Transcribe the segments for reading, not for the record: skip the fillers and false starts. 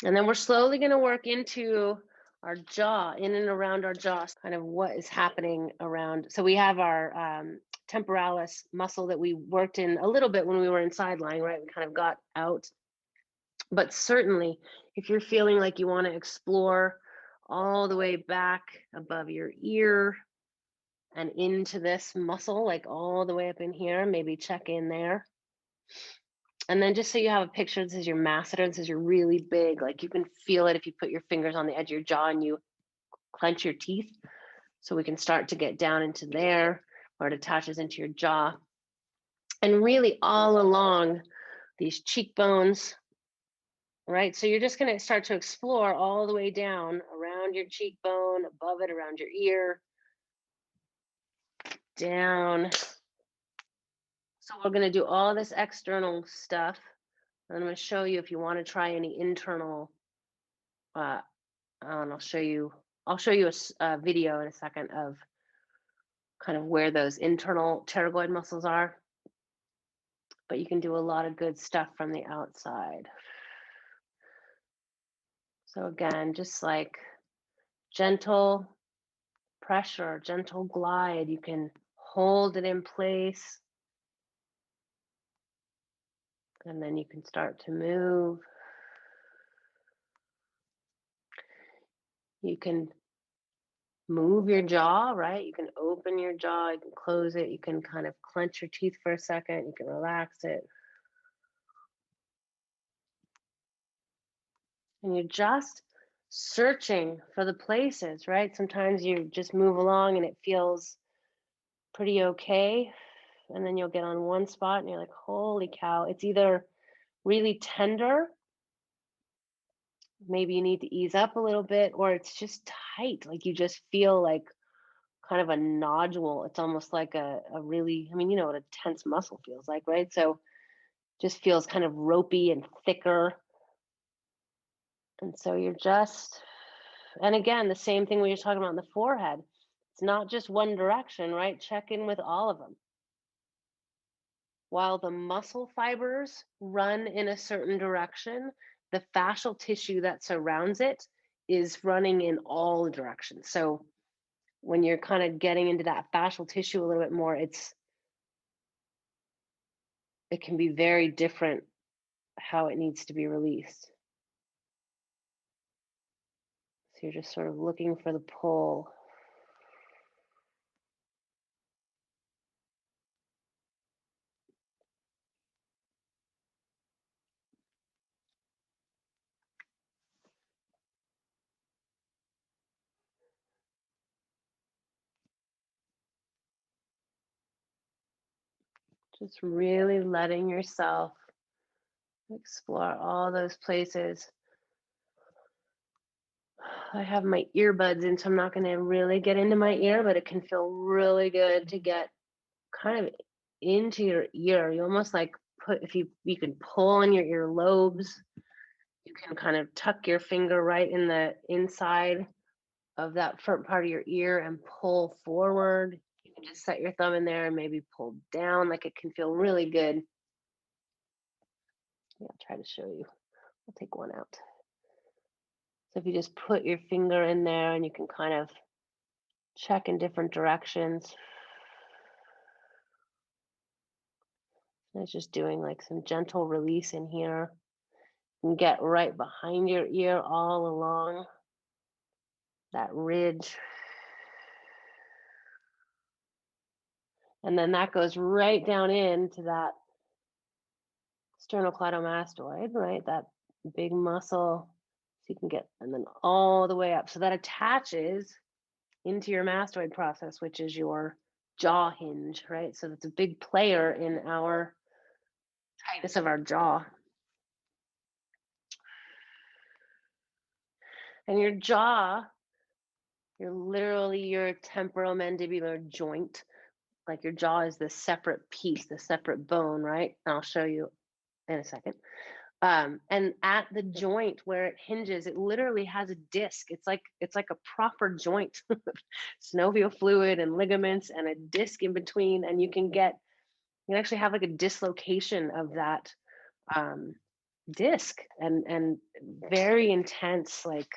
And then we're slowly going to work into our jaw, in and around our jaw, kind of what is happening around. So we have our temporalis muscle that we worked in a little bit when we were in sideline, right? We kind of got out. But certainly, if you're feeling like you want to explore all the way back above your ear and into this muscle, like all the way up in here, maybe check in there. And then just so you have a picture, this is your masseter. This is your really big, like you can feel it if you put your fingers on the edge of your jaw and you clench your teeth. So we can start to get down into there where it attaches into your jaw. And really all along these cheekbones, right? So you're just going to start to explore all the way down around your cheekbone, above it, around your ear, down. So we're going to do all this external stuff. And I'm going to show you if you want to try any internal, and I'll show you a video in a second of kind of where those internal pterygoid muscles are. But you can do a lot of good stuff from the outside. So again, just like gentle pressure, gentle glide, you can hold it in place. And then you can start to move. You can move your jaw, right? You can open your jaw, you can close it, you can kind of clench your teeth for a second, you can relax it. And you're just searching for the places, right? Sometimes you just move along and it feels pretty okay. And then you'll get on one spot and you're like, holy cow, it's either really tender, maybe you need to ease up a little bit, or it's just tight. Like you just feel like kind of a nodule. It's almost like a really, I mean, you know what a tense muscle feels like, right? So just feels kind of ropey and thicker. And so you're just, and again, the same thing we were talking about in the forehead. It's not just one direction, right? Check in with all of them. While the muscle fibers run in a certain direction, the fascial tissue that surrounds it is running in all directions. So when you're kind of getting into that fascial tissue a little bit more, it can be very different how it needs to be released. So you're just sort of looking for the pull. Just really letting yourself explore all those places. I have my earbuds in, so I'm not going to really get into my ear, but it can feel really good to get kind of into your ear. You almost like if you can pull on your ear lobes. You can kind of tuck your finger right in the inside of that front part of your ear and pull forward. You can just set your thumb in there and maybe pull down. Like it can feel really good. Yeah, I'll try to show you. I'll take one out. So if you just put your finger in there and you can kind of check in different directions. And it's just doing like some gentle release in here. And get right behind your ear all along that ridge. And then that goes right down into that sternocleidomastoid, right? That big muscle. So you can get, and then all the way up. So that attaches into your mastoid process, which is your jaw hinge, right? So that's a big player in our tightness of our jaw. And your jaw, you're literally your temporomandibular joint. Like your jaw is this separate piece, the separate bone, right? And I'll show you in a second. And at the joint where it hinges, it literally has a disc. It's like a proper joint, synovial fluid and ligaments and a disc in between. And you can actually have like a dislocation of that disc and very intense, like,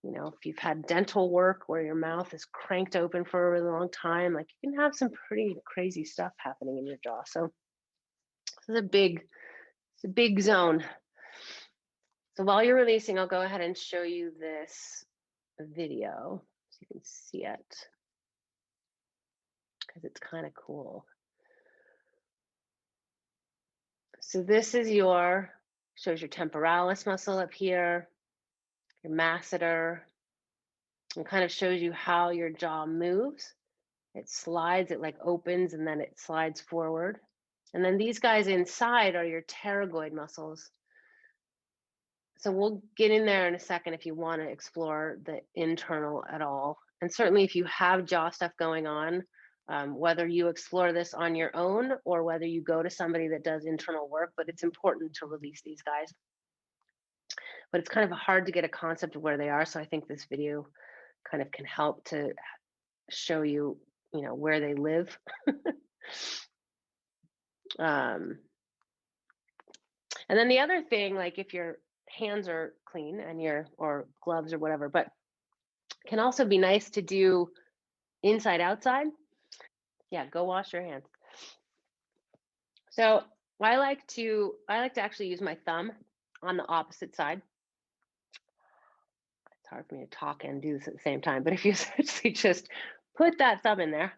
if you've had dental work where your mouth is cranked open for a really long time, like you can have some pretty crazy stuff happening in your jaw. So it's a big zone. So while you're releasing, I'll go ahead and show you this video so you can see it because it's kind of cool. So this is shows your temporalis muscle up here, your masseter, and kind of shows you how your jaw moves. It slides, it like opens and then it slides forward. And then these guys inside are your pterygoid muscles. So we'll get in there in a second if you want to explore the internal at all. And certainly if you have jaw stuff going on, whether you explore this on your own or whether you go to somebody that does internal work, but it's important to release these guys. But it's kind of hard to get a concept of where they are. So I think this video kind of can help to show you, where they live. um, and then the other thing, like if your hands are clean and or gloves or whatever, but can also be nice to do inside outside. Yeah, go wash your hands. So I like to actually use my thumb on the opposite side. It's hard for me to talk and do this at the same time, but if you essentially just put that thumb in there,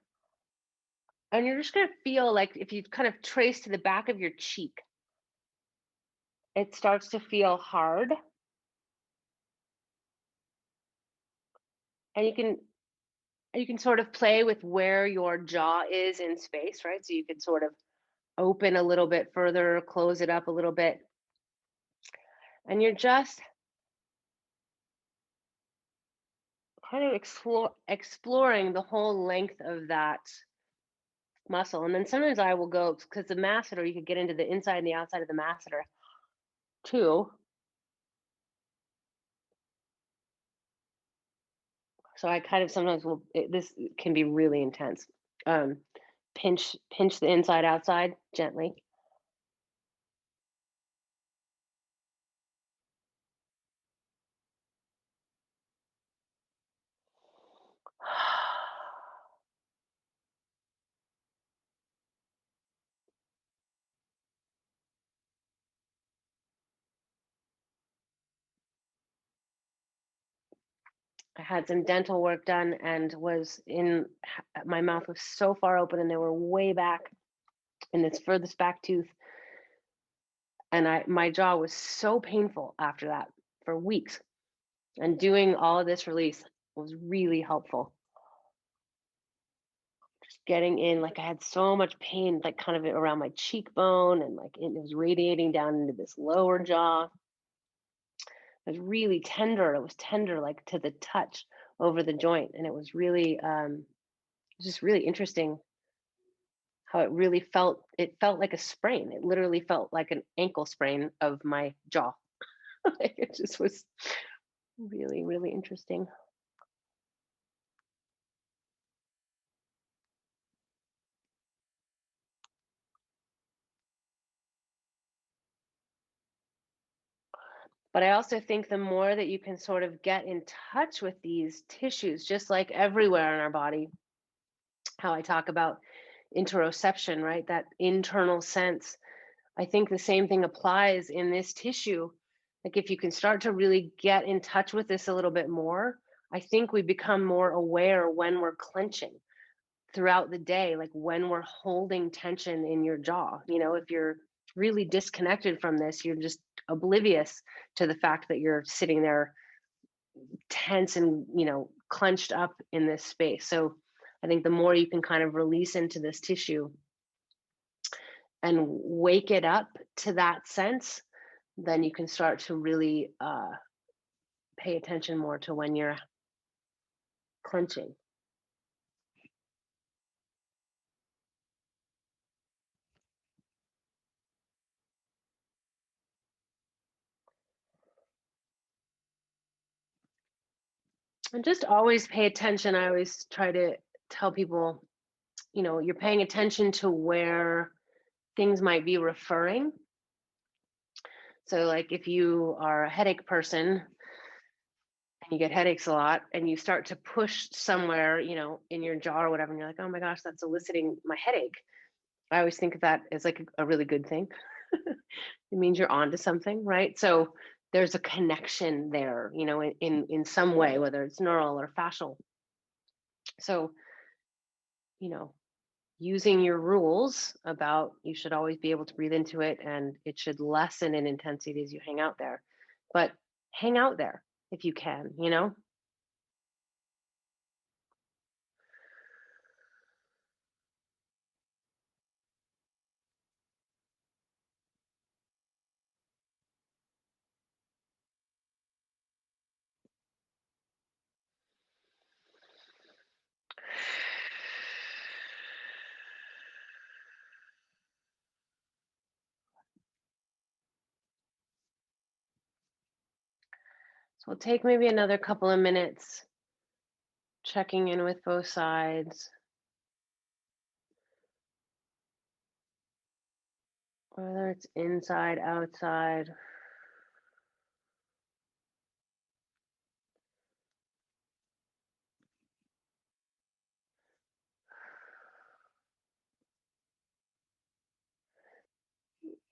and you're just gonna feel like if you kind of trace to the back of your cheek, it starts to feel hard. And you can sort of play with where your jaw is in space, right? So you can sort of open a little bit further, close it up a little bit. And you're just kind of exploring the whole length of that muscle. And then sometimes I will go because the masseter, you could get into the inside and the outside of the masseter too. So I kind of sometimes this can be really intense. Um, pinch the inside outside gently. I had some dental work done and my mouth was so far open and they were way back in this furthest back tooth. And my jaw was so painful after that for weeks. And doing all of this release was really helpful. Just getting in, like I had so much pain, like kind of around my cheekbone and like it was radiating down into this lower jaw. It was really tender. It was tender, like to the touch over the joint. And it was really, just really interesting how it felt like a sprain. It literally felt like an ankle sprain of my jaw. It just was really, really interesting. But I also think the more that you can sort of get in touch with these tissues, just like everywhere in our body, how I talk about interoception, right? That internal sense. I think the same thing applies in this tissue. Like if you can start to really get in touch with this a little bit more, I think we become more aware when we're clenching throughout the day, like when we're holding tension in your jaw. If you're really disconnected from this, you're just oblivious to the fact that you're sitting there tense and, clenched up in this space. So I think the more you can kind of release into this tissue and wake it up to that sense, then you can start to really pay attention more to when you're clenching. And just always pay attention. I always try to tell people, you're paying attention to where things might be referring. So, like, if you are a headache person and you get headaches a lot and you start to push somewhere, in your jaw or whatever, and you're like, oh my gosh, that's eliciting my headache. I always think of that as like a really good thing. It means you're onto something, right? So there's a connection there, in some way, whether it's neural or fascial. So, you know, using your rules about you should always be able to breathe into it and it should lessen in intensity as you hang out there. But hang out there if you can. So we'll take maybe another couple of minutes checking in with both sides, whether it's inside, outside.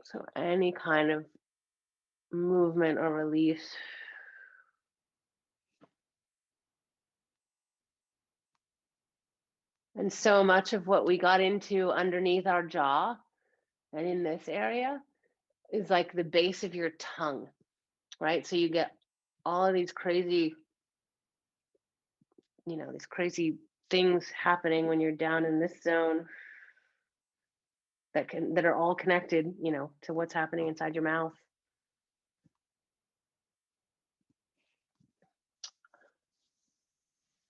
So any kind of movement or release. And so much of what we got into underneath our jaw and in this area is like the base of your tongue, right? So you get all of these crazy things happening when you're down in this zone that are all connected, to what's happening inside your mouth.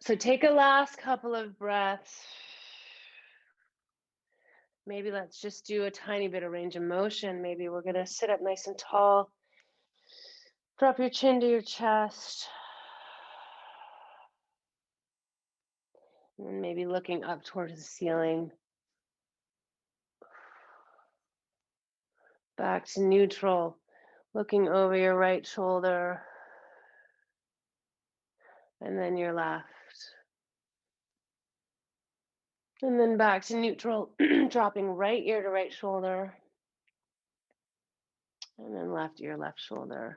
So take a last couple of breaths. Maybe let's just do a tiny bit of range of motion. Maybe we're going to sit up nice and tall. Drop your chin to your chest. And maybe looking up towards the ceiling. Back to neutral. Looking over your right shoulder. And then your left. And then back to neutral, dropping right ear to right shoulder. And then left ear, left shoulder.